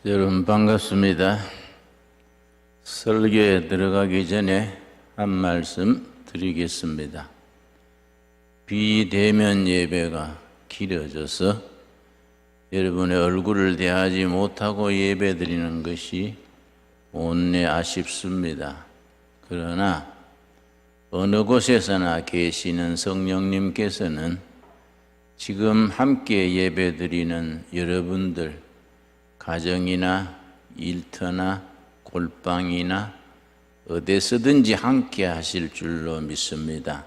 여러분 반갑습니다. 설교에 들어가기 전에 한 말씀 드리겠습니다. 비대면 예배가 길어져서 여러분의 얼굴을 대하지 못하고 예배 드리는 것이 온내 아쉽습니다. 그러나 어느 곳에서나 계시는 성령님께서는 지금 함께 예배 드리는 여러분들 가정이나 일터나 골방이나 어디서든지 함께 하실 줄로 믿습니다.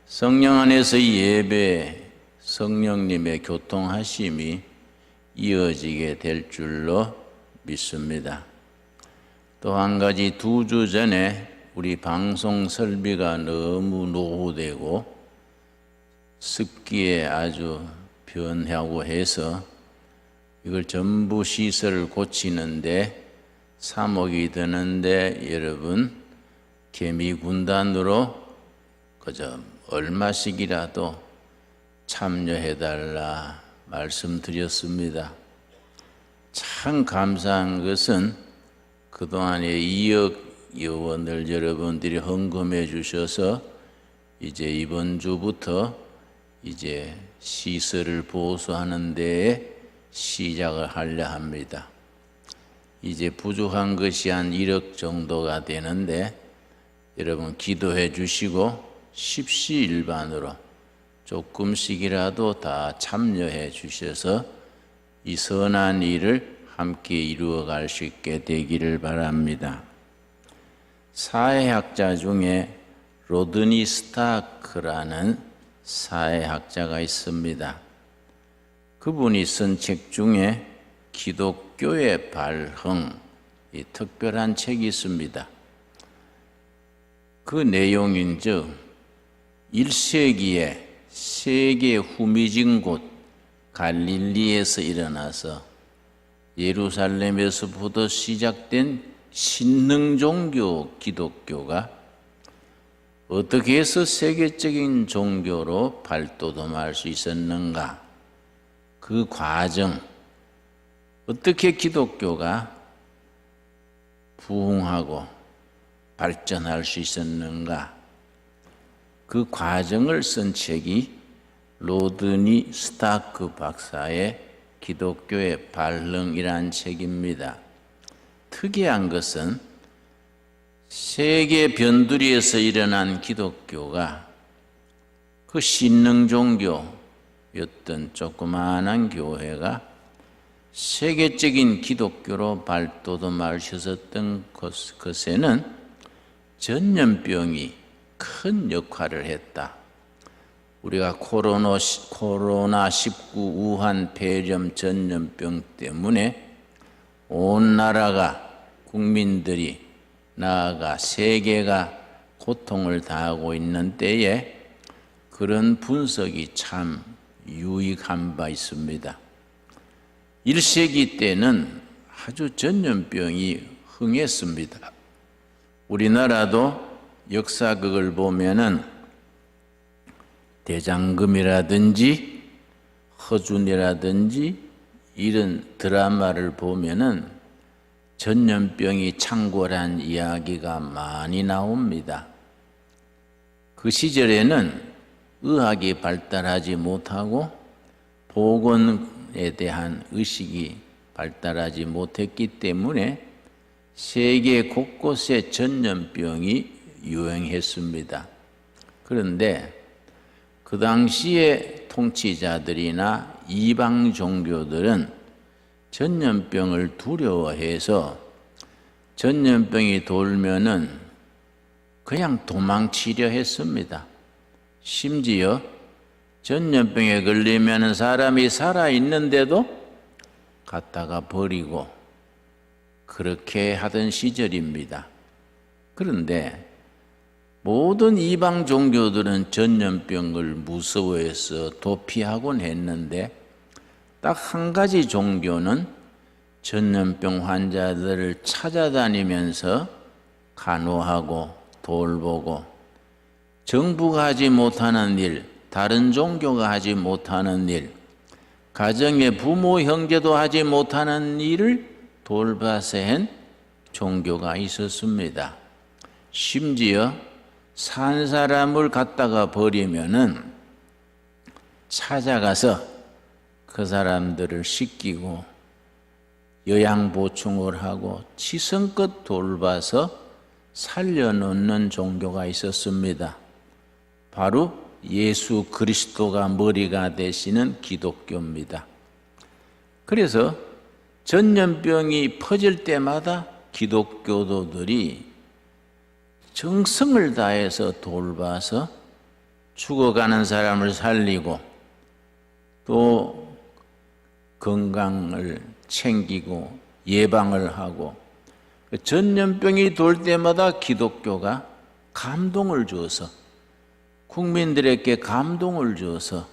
성령 안에서 예배, 성령님의 교통하심이 이어지게 될 줄로 믿습니다. 또 한 가지 2주 전에 우리 방송 설비가 너무 노후되고 습기에 아주 변하고 해서 이걸 전부 시설을 고치는데 3억이 드는데 여러분 개미군단으로 그저 얼마씩이라도 참여해달라 말씀드렸습니다. 참 감사한 것은 그동안에 2억 여원을 여러분들이 헌금해 주셔서 이제 이번 주부터 이제 시설을 보수하는 데에 시작을 하려 합니다. 이제 부족한 것이 한 1억 정도가 되는데 여러분 기도해 주시고 십시일반으로 조금씩이라도 다 참여해 주셔서 이 선한 일을 함께 이루어 갈 수 있게 되기를 바랍니다. 사회학자 중에 로드니 스타크라는 사회학자가 있습니다. 그분이 쓴 책 중에 기독교의 발흥, 이 특별한 책이 있습니다. 그 내용인즉 1세기에 세계 후미진 곳 갈릴리에서 일어나서 예루살렘에서부터 시작된 신흥종교 기독교가 어떻게 해서 세계적인 종교로 발돋움할 수 있었는가? 그 과정, 어떻게 기독교가 부흥하고 발전할 수 있었는가? 그 과정을 쓴 책이 로드니 스타크 박사의 기독교의 발흥이라는 책입니다. 특이한 것은 세계 변두리에서 일어난 기독교가 그 신흥종교였던 조그마한 교회가 세계적인 기독교로 발돋움할 수 있었던 것에는 전염병이 큰 역할을 했다. 우리가 코로나19 우한 폐렴 전염병 때문에 온 나라가 국민들이 나아가 세계가 고통을 당하고 있는 때에 그런 분석이 참 유익한 바 있습니다. 1세기 때는 아주 전염병이 흥했습니다. 우리나라도 역사극을 보면은 대장금이라든지 허준이라든지 이런 드라마를 보면은 전염병이 창궐한 이야기가 많이 나옵니다. 그 시절에는 의학이 발달하지 못하고 보건에 대한 의식이 발달하지 못했기 때문에 세계 곳곳에 전염병이 유행했습니다. 그런데 그 당시에 통치자들이나 이방 종교들은 전염병을 두려워해서 전염병이 돌면은 그냥 도망치려 했습니다. 심지어 전염병에 걸리면 사람이 살아있는데도 갖다가 버리고 그렇게 하던 시절입니다. 그런데 모든 이방 종교들은 전염병을 무서워해서 도피하곤 했는데 딱 한 가지 종교는 전염병 환자들을 찾아다니면서 간호하고 돌보고 정부가 하지 못하는 일, 다른 종교가 하지 못하는 일, 가정의 부모, 형제도 하지 못하는 일을 돌봐서 한 종교가 있었습니다. 심지어 산 사람을 갖다가 버리면은 찾아가서 그 사람들을 씻기고 영양 보충을 하고 지성껏 돌봐서 살려놓는 종교가 있었습니다. 바로 예수 그리스도가 머리가 되시는 기독교입니다. 그래서 전염병이 퍼질 때마다 기독교도들이 정성을 다해서 돌봐서 죽어가는 사람을 살리고 또 건강을 챙기고 예방을 하고 전염병이 돌 때마다 기독교가 감동을 주어서 국민들에게 감동을 주어서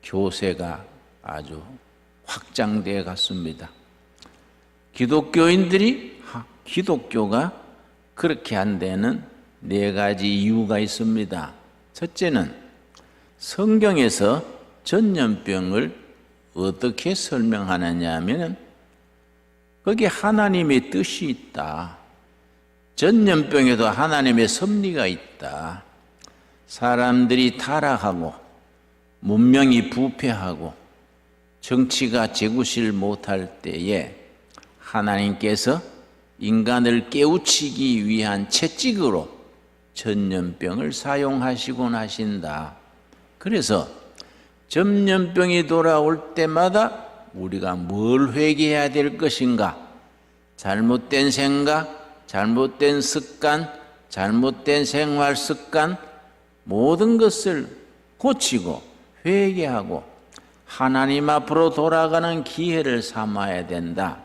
교세가 아주 확장되어 갔습니다. 기독교가 그렇게 한 데는 네 가지 이유가 있습니다. 첫째는 성경에서 전염병을 어떻게 설명하느냐 하면 거기에 하나님의 뜻이 있다. 전염병에도 하나님의 섭리가 있다. 사람들이 타락하고 문명이 부패하고 정치가 제구실 못할 때에 하나님께서 인간을 깨우치기 위한 채찍으로 전염병을 사용하시곤 하신다. 그래서 전염병이 돌아올 때마다 우리가 뭘 회개해야 될 것인가? 잘못된 생각, 잘못된 습관, 잘못된 생활 습관 모든 것을 고치고 회개하고 하나님 앞으로 돌아가는 기회를 삼아야 된다.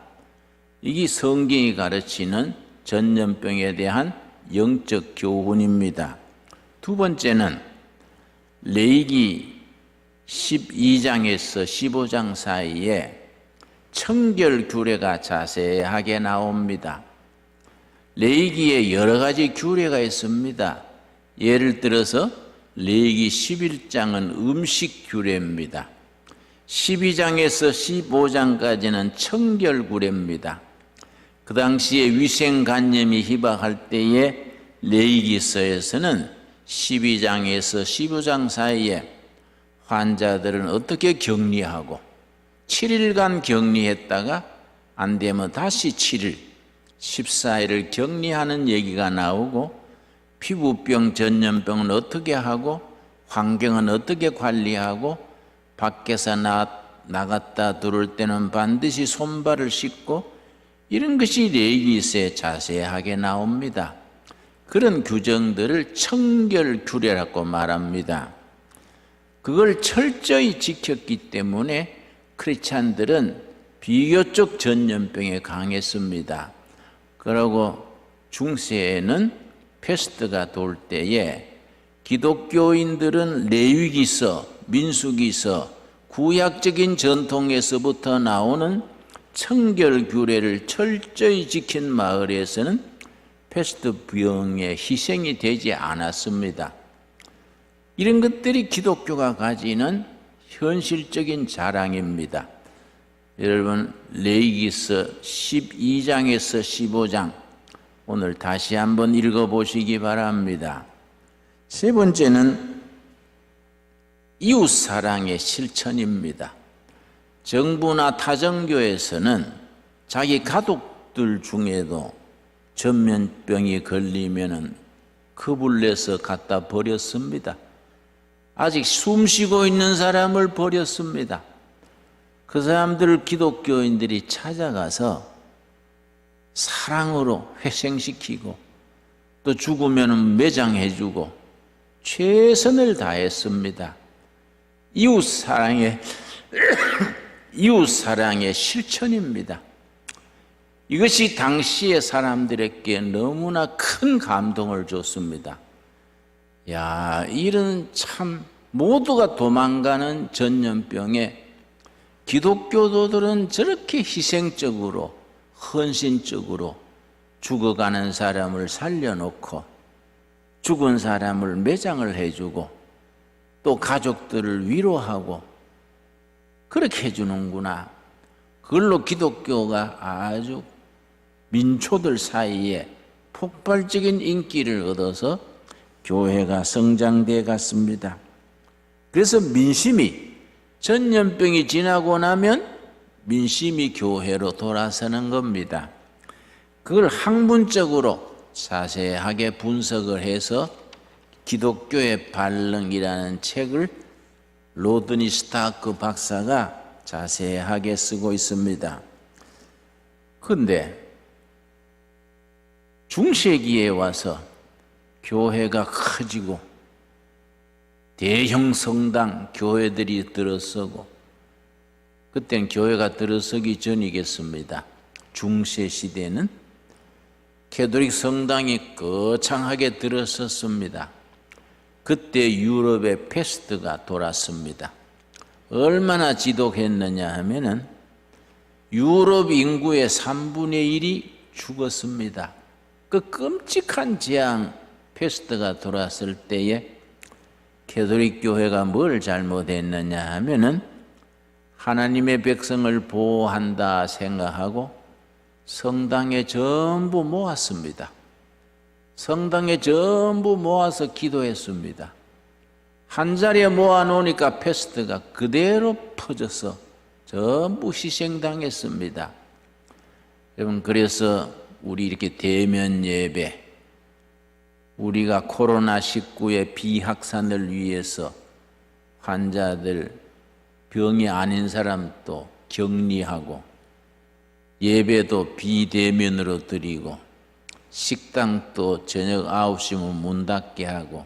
이게 성경이 가르치는 전염병에 대한 영적 교훈입니다. 두 번째는 레위기 12장에서 15장 사이에 청결 규례가 자세하게 나옵니다. 레위기에 여러 가지 규례가 있습니다. 예를 들어서 레위기 11장은 음식 규례입니다. 12장에서 15장까지는 청결 규례입니다. 그 당시에 위생관념이 희박할 때에 레위기서에서는 12장에서 15장 사이에 환자들은 어떻게 격리하고 7일간 격리했다가 안 되면 다시 7일, 14일을 격리하는 얘기가 나오고 피부병, 전염병은 어떻게 하고 환경은 어떻게 관리하고 밖에서 나갔다 들어올 때는 반드시 손발을 씻고 이런 것이 레위기서에 자세하게 나옵니다. 그런 규정들을 청결 규례라고 말합니다. 그걸 철저히 지켰기 때문에 크리스찬들은 비교적 전염병에 강했습니다. 그리고 중세에는 패스트가 돌 때에 기독교인들은 레위기서, 민수기서, 구약적인 전통에서부터 나오는 청결 규례를 철저히 지킨 마을에서는 패스트 병의 희생이 되지 않았습니다. 이런 것들이 기독교가 가지는 현실적인 자랑입니다. 여러분 레위기서 12장에서 15장 오늘 다시 한번 읽어보시기 바랍니다. 세 번째는 이웃사랑의 실천입니다. 정부나 타정교에서는 자기 가족들 중에도 전염병이 걸리면 겁을 내서 갖다 버렸습니다. 아직 숨쉬고 있는 사람을 버렸습니다. 그 사람들을 기독교인들이 찾아가서 사랑으로 회생시키고 또 죽으면 매장해주고 최선을 다했습니다. 이웃사랑의 실천입니다. 이것이 당시의 사람들에게 너무나 큰 감동을 줬습니다. 야, 이런 참 모두가 도망가는 전염병에 기독교도들은 저렇게 희생적으로 헌신적으로 죽어가는 사람을 살려놓고 죽은 사람을 매장을 해주고 또 가족들을 위로하고 그렇게 해주는구나. 그걸로 기독교가 아주 민초들 사이에 폭발적인 인기를 얻어서 교회가 성장돼 갔습니다. 그래서 민심이, 전염병이 지나고 나면 민심이 교회로 돌아서는 겁니다. 그걸 학문적으로 자세하게 분석을 해서 기독교의 반응이라는 책을 로드니 스타크 박사가 자세하게 쓰고 있습니다. 그런데 중세기에 와서 교회가 커지고 대형 성당 교회들이 들어서고, 그때는 교회가 들어서기 전이겠습니다. 중세 시대는 캐톨릭 성당이 거창하게 들어섰습니다. 그때 유럽에 패스트가 돌았습니다. 얼마나 지독했느냐 하면은 유럽 인구의 3분의 1이 죽었습니다. 그 끔찍한 재앙 패스트가 돌았을 때에 캐톨릭 교회가 뭘 잘못했느냐 하면은 하나님의 백성을 보호한다 생각하고 성당에 전부 모았습니다. 성당에 전부 모아서 기도했습니다. 한 자리에 모아놓으니까 패스트가 그대로 퍼져서 전부 희생당했습니다. 여러분, 그래서 우리 이렇게 대면 예배, 우리가 코로나19의 비확산을 위해서 환자들, 병이 아닌 사람도 격리하고 예배도 비대면으로 드리고 식당도 저녁 9시면 문 닫게 하고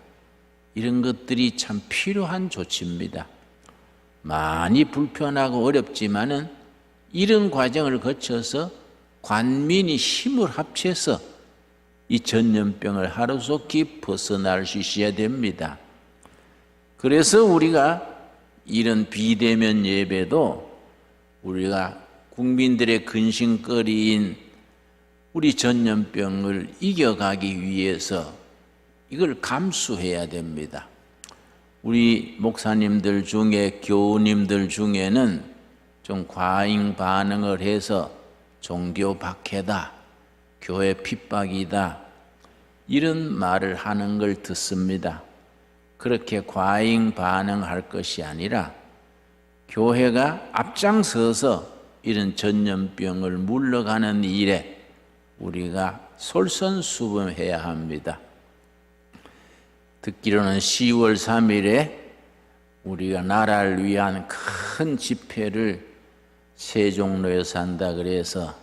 이런 것들이 참 필요한 조치입니다. 많이 불편하고 어렵지만은 이런 과정을 거쳐서 관민이 힘을 합쳐서 이 전염병을 하루속히 벗어날 수 있어야 됩니다. 그래서 우리가 이런 비대면 예배도 우리가 국민들의 근심거리인 우리 전염병을 이겨가기 위해서 이걸 감수해야 됩니다. 우리 목사님들 중에, 교우님들 중에는 좀 과잉 반응을 해서 종교 박해다, 교회 핍박이다, 이런 말을 하는 걸 듣습니다. 그렇게 과잉 반응할 것이 아니라 교회가 앞장서서 이런 전염병을 물러가는 일에 우리가 솔선수범해야 합니다. 듣기로는 10월 3일에 우리가 나라를 위한 큰 집회를 세종로에서 한다 그래서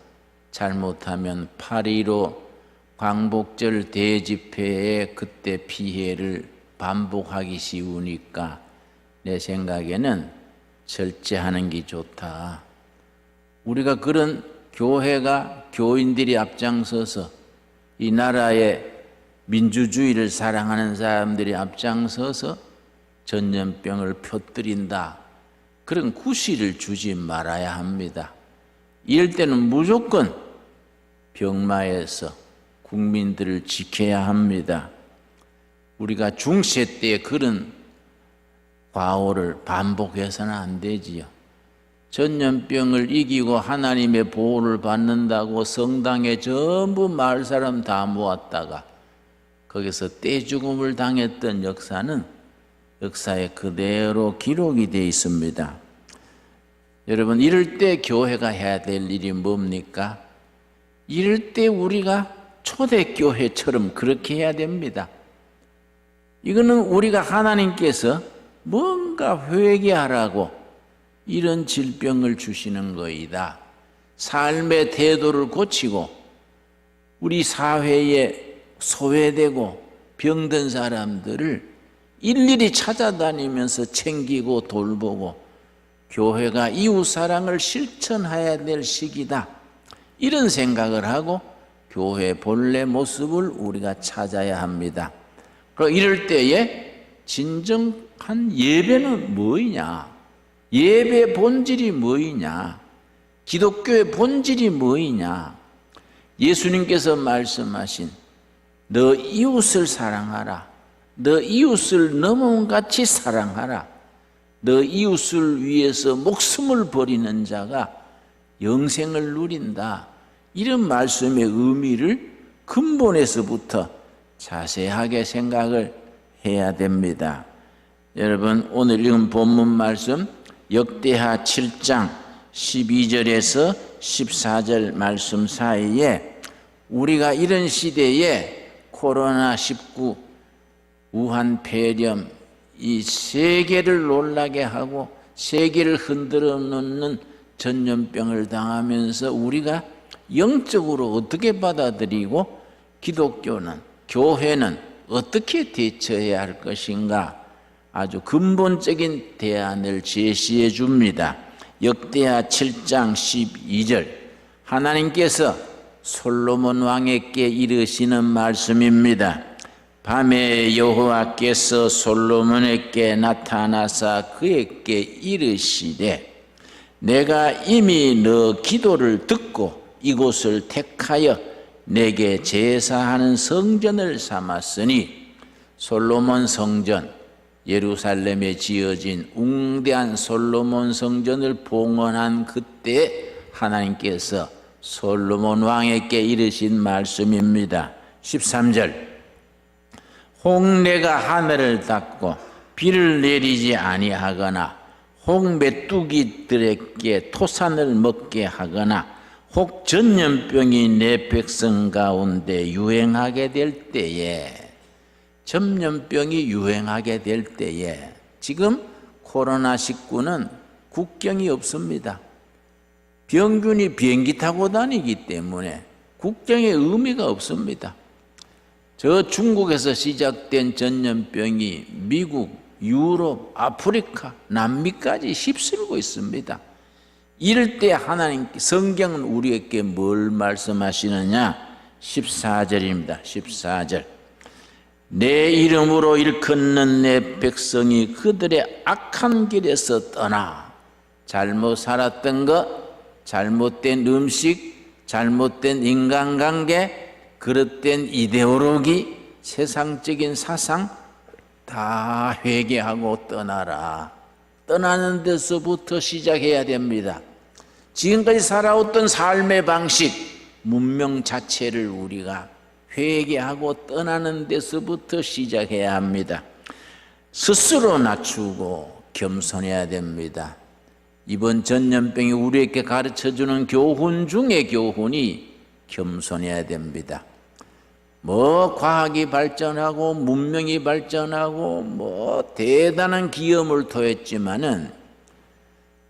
잘못하면 8.15 광복절 대집회에 그때 피해를 반복하기 쉬우니까 내 생각에는 절제하는 게 좋다. 우리가 그런 교회가, 교인들이 앞장서서 이 나라의 민주주의를 사랑하는 사람들이 앞장서서 전염병을 퍼뜨린다, 그런 구실을 주지 말아야 합니다. 이럴 때는 무조건 병마에서 국민들을 지켜야 합니다. 우리가 중세 때 그런 과오를 반복해서는 안 되지요. 전염병을 이기고 하나님의 보호를 받는다고 성당에 전부 마을 사람 다 모았다가 거기서 떼죽음을 당했던 역사는 역사에 그대로 기록이 되어 있습니다. 여러분, 이럴 때 교회가 해야 될 일이 뭡니까? 이럴 때 우리가 초대교회처럼 그렇게 해야 됩니다. 이거는 우리가 하나님께서 뭔가 회개하라고 이런 질병을 주시는 거이다. 삶의 태도를 고치고 우리 사회에 소외되고 병든 사람들을 일일이 찾아다니면서 챙기고 돌보고 교회가 이웃사랑을 실천해야 될 시기다, 이런 생각을 하고 교회 본래 모습을 우리가 찾아야 합니다. 그럼 이럴 때에 진정한 예배는 뭐이냐? 예배 본질이 뭐이냐? 기독교의 본질이 뭐이냐? 예수님께서 말씀하신 너 이웃을 사랑하라, 너 이웃을 너 몸같이 사랑하라, 너 이웃을 위해서 목숨을 버리는 자가 영생을 누린다. 이런 말씀의 의미를 근본에서부터 자세하게 생각을 해야 됩니다. 여러분, 오늘 읽은 본문 말씀 역대하 7장 12절에서 14절 말씀 사이에 우리가 이런 시대에 코로나19, 우한 폐렴, 이 세계를 놀라게 하고 세계를 흔들어 놓는 전염병을 당하면서 우리가 영적으로 어떻게 받아들이고 기독교는, 교회는 어떻게 대처해야 할 것인가, 아주 근본적인 대안을 제시해 줍니다. 역대하 7장 12절, 하나님께서 솔로몬 왕에게 이르시는 말씀입니다. 밤에 여호와께서 솔로몬에게 나타나사 그에게 이르시되, 내가 이미 너 기도를 듣고 이곳을 택하여 내게 제사하는 성전을 삼았으니, 솔로몬 성전, 예루살렘에 지어진 웅대한 솔로몬 성전을 봉헌한 그때 하나님께서 솔로몬 왕에게 이르신 말씀입니다. 13절, 홍내가 하늘을 닫고 비를 내리지 아니하거나 혹 메뚜기들에게 토산을 먹게 하거나 혹 전염병이 내 백성 가운데 유행하게 될 때에, 전염병이 유행하게 될 때에, 지금 코로나19는 국경이 없습니다. 병균이 비행기 타고 다니기 때문에 국경에 의미가 없습니다. 저 중국에서 시작된 전염병이 미국, 유럽, 아프리카, 남미까지 휩쓸고 있습니다. 이럴 때 하나님 성경은 우리에게 뭘 말씀하시느냐? 14절입니다. 14절, 내 이름으로 일컫는 내 백성이 그들의 악한 길에서 떠나, 잘못 살았던 것, 잘못된 음식, 잘못된 인간관계, 그릇된 이데올로기, 세상적인 사상 다 회개하고 떠나라. 떠나는 데서부터 시작해야 됩니다. 지금까지 살아왔던 삶의 방식, 문명 자체를 우리가 회개하고 떠나는 데서부터 시작해야 합니다. 스스로 낮추고 겸손해야 됩니다. 이번 전염병이 우리에게 가르쳐주는 교훈 중에 교훈이 겸손해야 됩니다. 뭐 과학이 발전하고 문명이 발전하고 뭐 대단한 기염을 토했지만은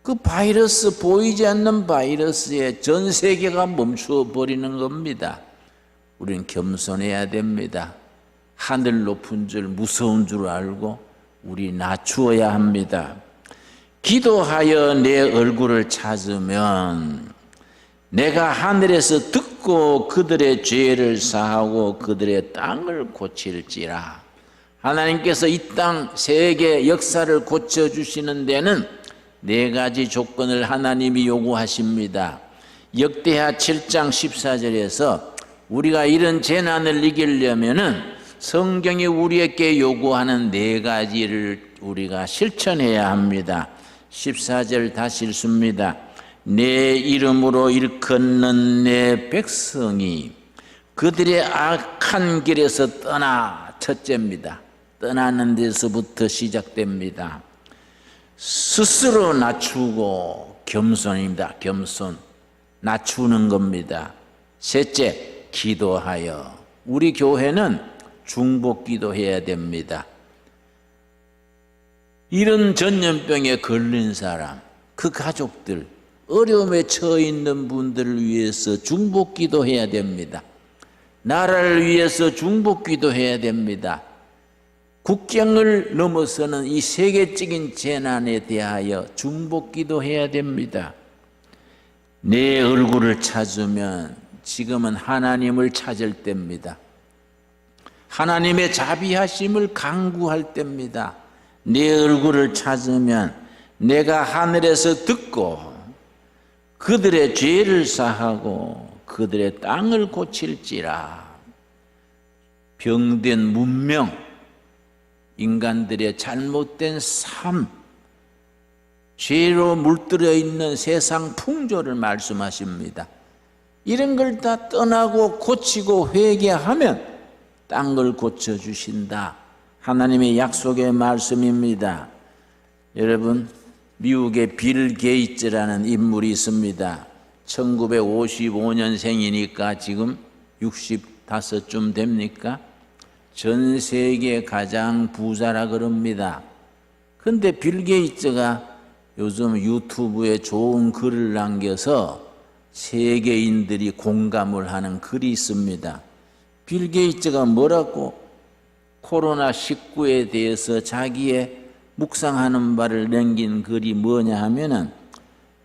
그 바이러스, 보이지 않는 바이러스에 전 세계가 멈추어 버리는 겁니다. 우리는 겸손해야 됩니다. 하늘 높은 줄, 무서운 줄 알고 우리 낮추어야 합니다. 기도하여 내 얼굴을 찾으면 내가 하늘에서 듣고 그들의 죄를 사하고 그들의 땅을 고칠지라. 하나님께서 이 땅 세계 역사를 고쳐주시는 데는 네 가지 조건을 하나님이 요구하십니다. 역대하 7장 14절에서 우리가 이런 재난을 이기려면은 성경이 우리에게 요구하는 네 가지를 우리가 실천해야 합니다. 14절 다시 읽습니다. 내 이름으로 일컫는 내 백성이 그들의 악한 길에서 떠나, 첫째입니다. 떠나는 데서부터 시작됩니다. 스스로 낮추고 겸손입니다. 겸손, 낮추는 겁니다. 셋째, 기도하여. 우리 교회는 중복 기도해야 됩니다. 이런 전염병에 걸린 사람, 그 가족들, 어려움에 처해 있는 분들을 위해서 중복 기도해야 됩니다. 나라를 위해서 중복 기도해야 됩니다. 국경을 넘어서는 이 세계적인 재난에 대하여 중복 기도해야 됩니다. 내 얼굴을 찾으면 지금은 하나님을 찾을 때입니다. 하나님의 자비하심을 간구할 때입니다. 내 얼굴을 찾으면 내가 하늘에서 듣고 그들의 죄를 사하고 그들의 땅을 고칠지라. 병든 문명, 인간들의 잘못된 삶, 죄로 물들어 있는 세상 풍조를 말씀하십니다. 이런 걸 다 떠나고 고치고 회개하면 딴 걸 고쳐주신다. 하나님의 약속의 말씀입니다. 여러분, 미국의 빌 게이츠라는 인물이 있습니다. 1955년생이니까 지금 65쯤 됩니까? 전 세계 가장 부자라 그럽니다. 근데 빌 게이츠가 요즘 유튜브에 좋은 글을 남겨서 세계인들이 공감을 하는 글이 있습니다. 빌 게이츠가 뭐라고 코로나19에 대해서 자기의 묵상하는 바를 남긴 글이 뭐냐 하면은,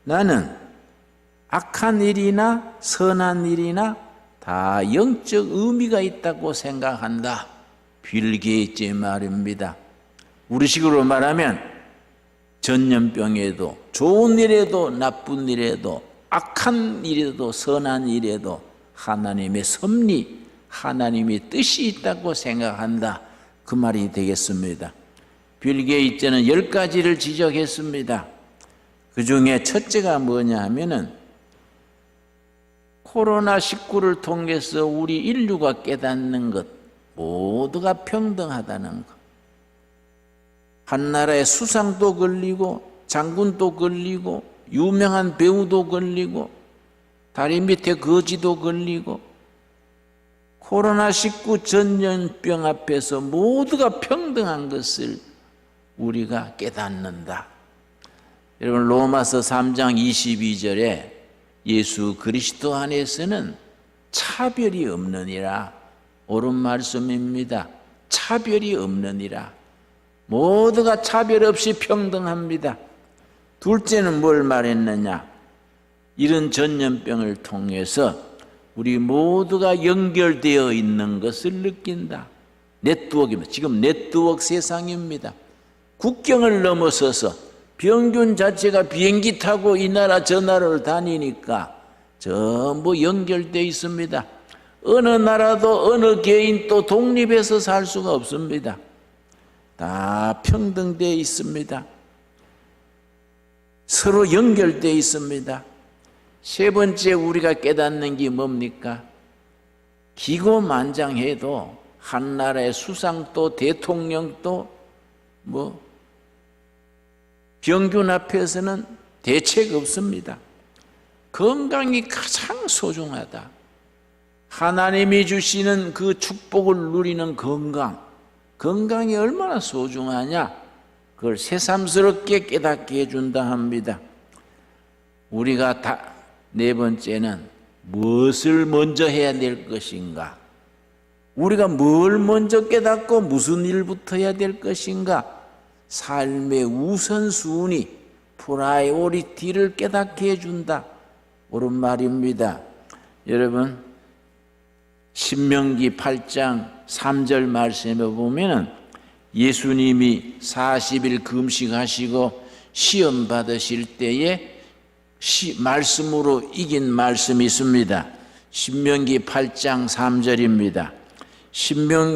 나는 악한 일이나 선한 일이나 다 영적 의미가 있다고 생각한다. 빌 게이츠의 말입니다. 우리식으로 말하면 전염병에도 좋은 일에도 나쁜 일에도 악한 일에도 선한 일에도 하나님의 섭리, 하나님의 뜻이 있다고 생각한다. 그 말이 되겠습니다. 빌 게이츠는 10가지를 지적했습니다. 그 중에 첫째가 뭐냐 하면은 코로나19를 통해서 우리 인류가 깨닫는 것, 모두가 평등하다는 것. 한 나라의 수상도 걸리고 장군도 걸리고 유명한 배우도 걸리고 다리 밑에 거지도 걸리고 코로나19 전염병 앞에서 모두가 평등한 것을 우리가 깨닫는다. 여러분, 로마서 3장 22절에 예수 그리스도 안에서는 차별이 없느니라. 옳은 말씀입니다. 차별이 없느니라. 모두가 차별 없이 평등합니다. 둘째는 뭘 말했느냐? 이런 전염병을 통해서 우리 모두가 연결되어 있는 것을 느낀다. 네트워크입니다. 지금 네트워크 세상입니다. 국경을 넘어서서 병균 자체가 비행기 타고 이 나라 저 나라를 다니니까 전부 연결되어 있습니다. 어느 나라도 어느 개인도 독립해서 살 수가 없습니다. 다 평등되어 있습니다. 서로 연결되어 있습니다. 세 번째 우리가 깨닫는 게 뭡니까? 기고만장해도 한 나라의 수상도 대통령도 병균 앞에서는 대책 없습니다. 건강이 가장 소중하다. 하나님이 주시는 그 축복을 누리는 건강이 얼마나 소중하냐, 그걸 새삼스럽게 깨닫게 해준다 합니다. 우리가 네 번째는 무엇을 먼저 해야 될 것인가? 우리가 뭘 먼저 깨닫고 무슨 일부터 해야 될 것인가? 삶의 우선순위, 프라이오리티를 깨닫게 해준다. 옳은 말입니다. 여러분, 신명기 8장 3절 말씀에 보면은 예수님이 40일 금식하시고 시험 받으실 때에 말씀으로 이긴 말씀이 있습니다. 신명기 8장 3절입니다.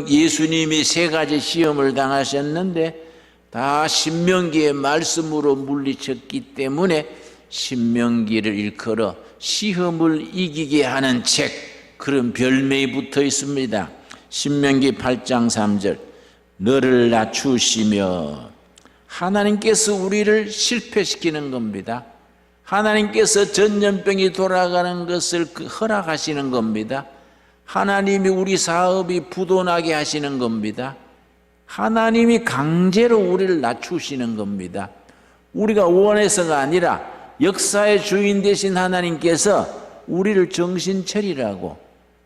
예수님이 3가지 시험을 당하셨는데 다 신명기의 말씀으로 물리쳤기 때문에 신명기를 일컬어 시험을 이기게 하는 책, 그런 별명이 붙어 있습니다. 신명기 8장 3절, 너를 낮추시며, 하나님께서 우리를 실패시키는 겁니다. 하나님께서 전염병이 돌아가는 것을 허락하시는 겁니다. 하나님이 우리 사업이 부도나게 하시는 겁니다. 하나님이 강제로 우리를 낮추시는 겁니다. 우리가 원해서가 아니라 역사의 주인 되신 하나님께서 우리를 정신 차리라고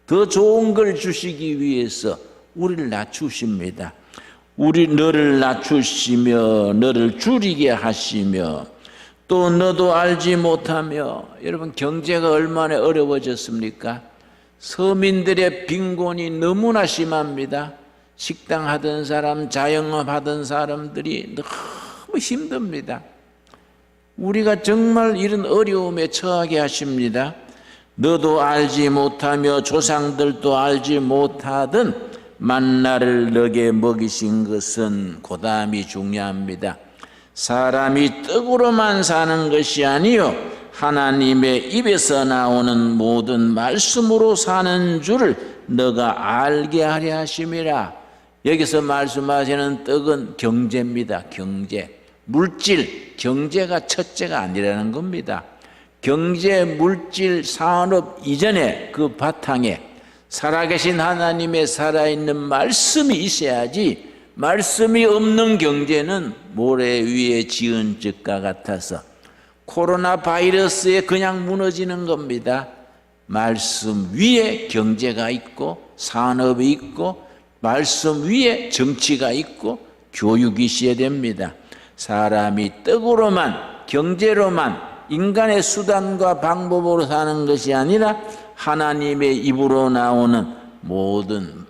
더 좋은 걸 주시기 위해서 우리를 낮추십니다. 너를 낮추시며 너를 줄이게 하시며 또 너도 알지 못하며. 여러분, 경제가 얼마나 어려워졌습니까? 서민들의 빈곤이 너무나 심합니다. 식당 하던 사람, 자영업 하던 사람들이 너무 힘듭니다. 우리가 정말 이런 어려움에 처하게 하십니다. 너도 알지 못하며 조상들도 알지 못하던 만나를 너게 먹이신 것은 고담이 중요합니다. 사람이 떡으로만 사는 것이 아니요 하나님의 입에서 나오는 모든 말씀으로 사는 줄을 너가 알게 하려 하심이라. 여기서 말씀하시는 떡은 경제입니다. 경제, 물질, 경제가 첫째가 아니라는 겁니다. 경제, 물질, 산업 이전에 그 바탕에 살아계신 하나님의 살아있는 말씀이 있어야지, 말씀이 없는 경제는 모래 위에 지은 집과 같아서 코로나 바이러스에 그냥 무너지는 겁니다. 말씀 위에 경제가 있고 산업이 있고 말씀 위에 정치가 있고 교육이 있어야 됩니다. 사람이 떡으로만, 경제로만, 인간의 수단과 방법으로 사는 것이 아니라 하나님의 입으로 나오는 모든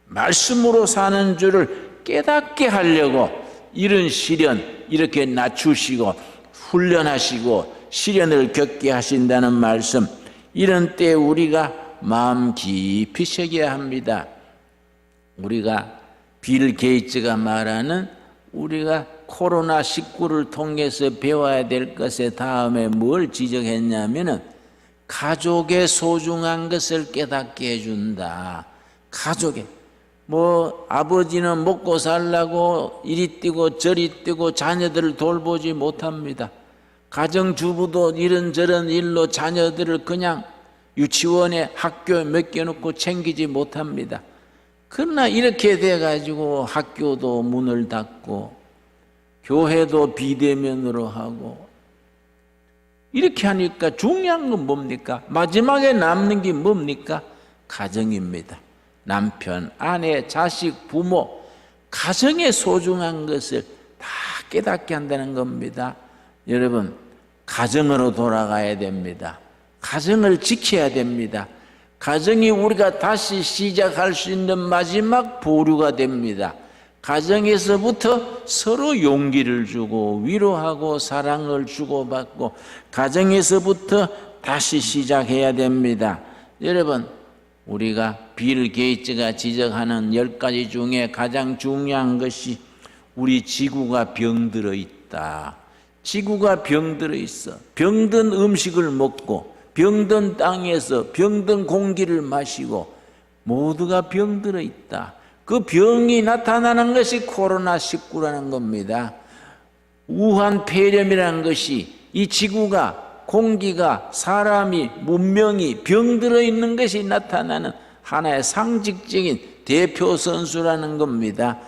말씀으로 사는 줄을 깨닫게 하려고 이런 시련 이렇게 낮추시고 훈련하시고 시련을 겪게 하신다는 말씀, 이런 때 우리가 마음 깊이 새겨야 합니다. 우리가 빌 게이츠가 말하는 우리가 코로나19를 통해서 배워야 될 것에 다음에 뭘 지적했냐면은 가족의 소중한 것을 깨닫게 해준다. 가족의 아버지는 먹고 살라고 이리 뛰고 저리 뛰고 자녀들을 돌보지 못합니다. 가정주부도 이런저런 일로 자녀들을 그냥 유치원에 학교에 맡겨놓고 챙기지 못합니다. 그러나 이렇게 돼가지고 학교도 문을 닫고 교회도 비대면으로 하고 이렇게 하니까 중요한 건 뭡니까? 마지막에 남는 게 뭡니까? 가정입니다. 남편, 아내, 자식, 부모, 가정의 소중한 것을 다 깨닫게 한다는 겁니다. 여러분, 가정으로 돌아가야 됩니다. 가정을 지켜야 됩니다. 가정이 우리가 다시 시작할 수 있는 마지막 보류가 됩니다. 가정에서부터 서로 용기를 주고 위로하고 사랑을 주고받고 가정에서부터 다시 시작해야 됩니다. 여러분, 우리가 빌 게이츠가 지적하는 10가지 중에 가장 중요한 것이 우리 지구가 병들어 있다. 지구가 병들어 있어. 병든 음식을 먹고 병든 땅에서 병든 공기를 마시고 모두가 병들어 있다. 그 병이 나타나는 것이 코로나19라는 겁니다. 우한 폐렴이라는 것이 이 지구가, 공기가, 사람이, 문명이 병들어 있는 것이 나타나는 하나의 상징적인 대표 선수라는 겁니다.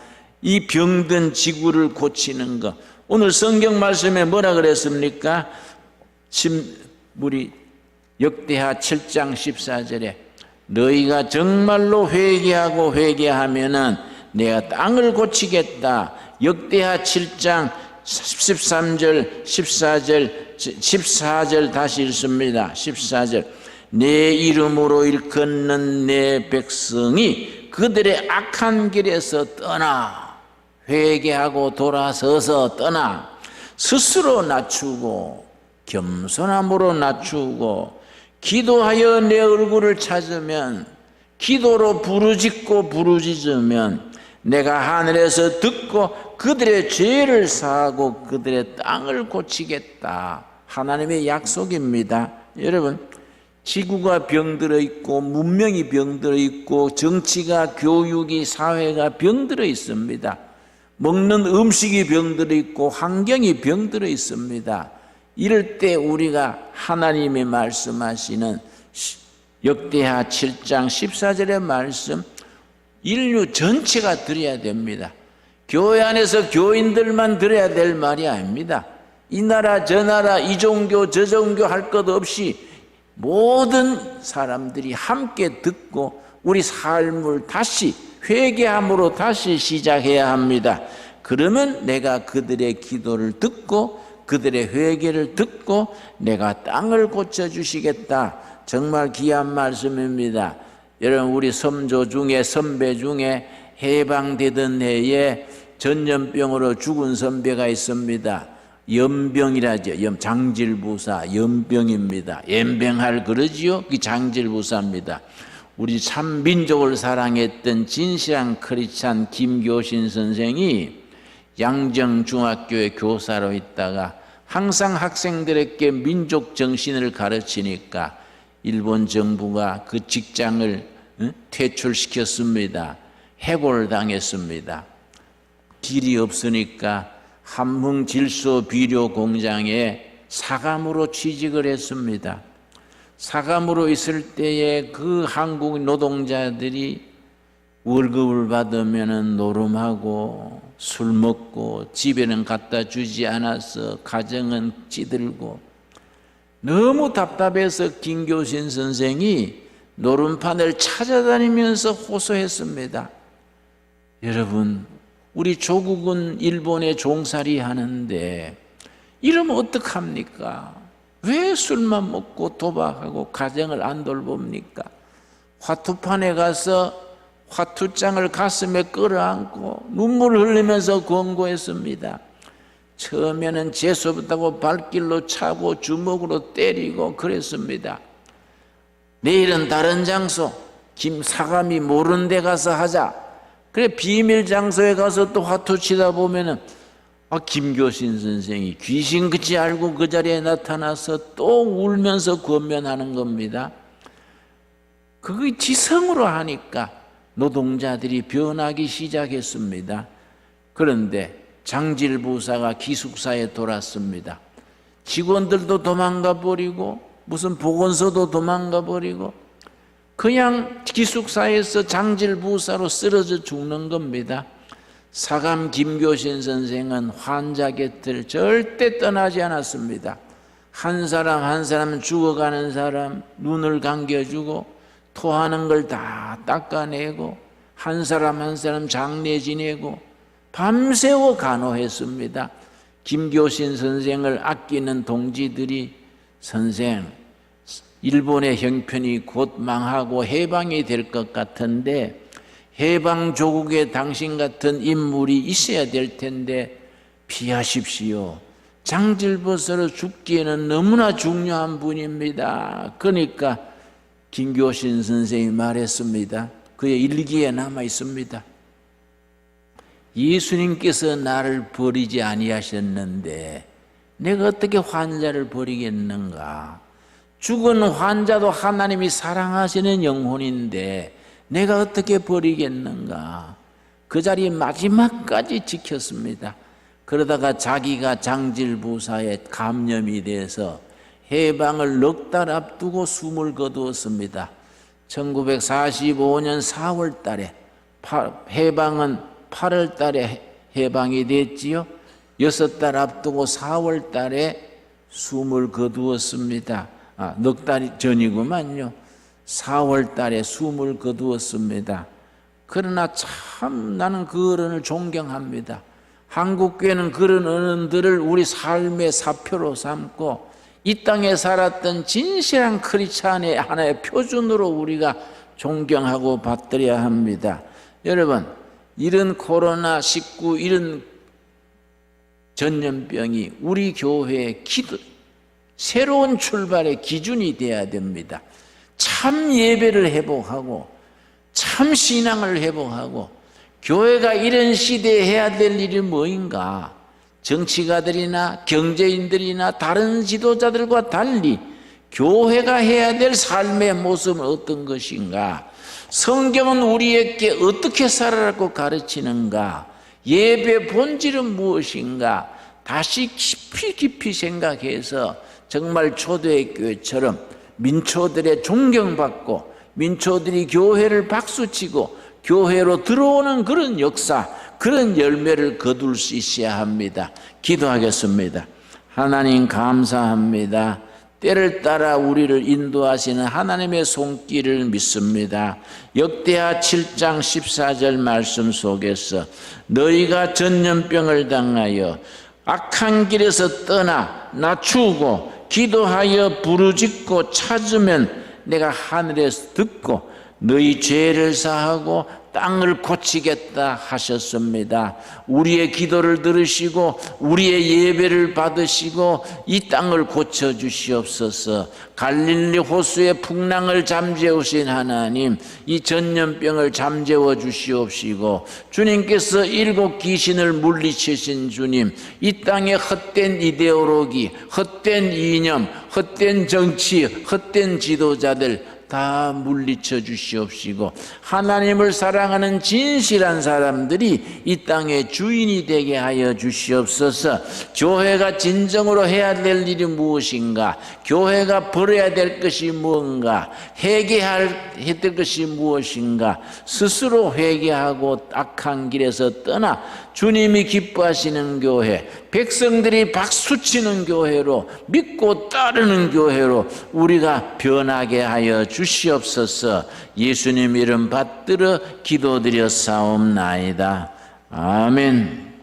이 병든 지구를 고치는 것. 오늘 성경 말씀에 뭐라 그랬습니까? 우리 역대하 7장 14절에 너희가 정말로 회개하고 회개하면은 내가 땅을 고치겠다. 역대하 7장 13절, 14절 다시 읽습니다. 14절. 내 이름으로 일컫는 내 백성이 그들의 악한 길에서 떠나 회개하고 돌아서서 떠나 스스로 낮추고 겸손함으로 낮추고 기도하여 내 얼굴을 찾으면 기도로 부르짖고 부르짖으면 내가 하늘에서 듣고 그들의 죄를 사하고 그들의 땅을 고치겠다. 하나님의 약속입니다. 여러분, 지구가 병들어 있고 문명이 병들어 있고 정치가, 교육이, 사회가 병들어 있습니다. 먹는 음식이 병들어 있고 환경이 병들어 있습니다. 이럴 때 우리가 하나님이 말씀하시는 역대하 7장 14절의 말씀, 인류 전체가 들어야 됩니다. 교회 안에서 교인들만 들어야 될 말이 아닙니다. 이 나라 저 나라 이 종교 저 종교 할 것 없이 모든 사람들이 함께 듣고 우리 삶을 다시 회개함으로 다시 시작해야 합니다. 그러면 내가 그들의 기도를 듣고 그들의 회개를 듣고 내가 땅을 고쳐주시겠다. 정말 귀한 말씀입니다. 여러분, 우리 선조 중에 선배 중에 해방되던 해에 전염병으로 죽은 선배가 있습니다. 연병이라죠. 장질부사 연병입니다. 연병할 그러지요. 그 장질부사입니다. 우리 참 민족을 사랑했던 진실한 크리스찬 김교신 선생이 양정중학교에 교사로 있다가 항상 학생들에게 민족 정신을 가르치니까 일본 정부가 그 직장을 퇴출시켰습니다. 해골당했습니다. 길이 없으니까 함흥질소비료공장에 사감으로 취직을 했습니다. 사감으로 있을 때에 그 한국 노동자들이 월급을 받으면 노름하고 술 먹고 집에는 갖다 주지 않아서 가정은 찌들고 너무 답답해서 김교신 선생이 노름판을 찾아다니면서 호소했습니다. 여러분, 우리 조국은 일본에 종살이 하는데 이러면 어떡합니까? 왜 술만 먹고 도박하고 가정을 안 돌봅니까? 화투판에 가서 화투장을 가슴에 끌어안고 눈물을 흘리면서 권고했습니다. 처음에는 재수없다고 발길로 차고 주먹으로 때리고 그랬습니다. 내일은 다른 장소, 김사감이 모르는 데 가서 하자. 그래 비밀 장소에 가서 또 화투 치다 보면은 김교신 선생이 귀신 그치 알고 그 자리에 나타나서 또 울면서 권면하는 겁니다. 그게 지성으로 하니까 노동자들이 변하기 시작했습니다. 그런데 장질부사가 기숙사에 돌았습니다. 직원들도 도망가 버리고 무슨 보건소도 도망가 버리고 그냥 기숙사에서 장질부사로 쓰러져 죽는 겁니다. 사감 김교신 선생은 환자 곁을 절대 떠나지 않았습니다. 한 사람 한 사람 죽어가는 사람 눈을 감겨주고 토하는 걸 다 닦아내고 한 사람 한 사람 장례 지내고 밤새워 간호했습니다. 김교신 선생을 아끼는 동지들이 선생, 일본의 형편이 곧 망하고 해방이 될 것 같은데 해방 조국에 당신 같은 인물이 있어야 될 텐데 피하십시오. 장질부사로 죽기에는 너무나 중요한 분입니다. 그러니까 김교신 선생이 말했습니다. 그의 일기에 남아 있습니다. 예수님께서 나를 버리지 아니하셨는데 내가 어떻게 환자를 버리겠는가? 죽은 환자도 하나님이 사랑하시는 영혼인데 내가 어떻게 버리겠는가? 그 자리 마지막까지 지켰습니다. 그러다가 자기가 장질부사에 감염이 돼서 해방을 넉 달 앞두고 숨을 거두었습니다. 1945년 4월 달에 해방은 8월 달에 해방이 됐지요. 6달 앞두고 4월 달에 숨을 거두었습니다. 넉 달 전이구만요. 4월 달에 숨을 거두었습니다. 그러나 참 나는 그 어른을 존경합니다. 한국교회는 그런 어른들을 우리 삶의 사표로 삼고 이 땅에 살았던 진실한 크리스찬의 하나의 표준으로 우리가 존경하고 받들어야 합니다. 여러분, 이런 코로나19 이런 전염병이 우리 교회의 새로운 출발의 기준이 되어야 됩니다. 참 예배를 회복하고 참 신앙을 회복하고 교회가 이런 시대에 해야 될 일이 뭐인가? 정치가들이나 경제인들이나 다른 지도자들과 달리 교회가 해야 될 삶의 모습은 어떤 것인가? 성경은 우리에게 어떻게 살아라고 가르치는가? 예배 본질은 무엇인가? 다시 깊이 생각해서 정말 초대교회처럼 민초들의 존경받고 민초들이 교회를 박수치고 교회로 들어오는 그런 역사, 그런 열매를 거둘 수 있어야 합니다. 기도하겠습니다. 하나님 감사합니다. 때를 따라 우리를 인도하시는 하나님의 손길을 믿습니다. 역대하 7장 14절 말씀 속에서 너희가 전염병을 당하여 악한 길에서 떠나 낮추고 기도하여 부르짖고 찾으면 내가 하늘에서 듣고 너희 죄를 사하고 땅을 고치겠다 하셨습니다. 우리의 기도를 들으시고 우리의 예배를 받으시고 이 땅을 고쳐주시옵소서. 갈릴리 호수의 풍랑을 잠재우신 하나님, 이 전염병을 잠재워 주시옵시고, 주님께서 7 귀신을 물리치신 주님, 이 땅의 헛된 이데올로기, 헛된 이념, 헛된 정치, 헛된 지도자들 다 물리쳐 주시옵시고, 하나님을 사랑하는 진실한 사람들이 이 땅의 주인이 되게 하여 주시옵소서. 교회가 진정으로 해야 될 일이 무엇인가, 교회가 버려야 될 것이 무엇인가, 회개해야 될 것이 무엇인가, 스스로 회개하고 악한 길에서 떠나 주님이 기뻐하시는 교회, 백성들이 박수치는 교회로, 믿고 따르는 교회로 우리가 변하게 하여 주시옵소서. 예수님 이름 받들어 기도드려 사옵나이다. 아멘.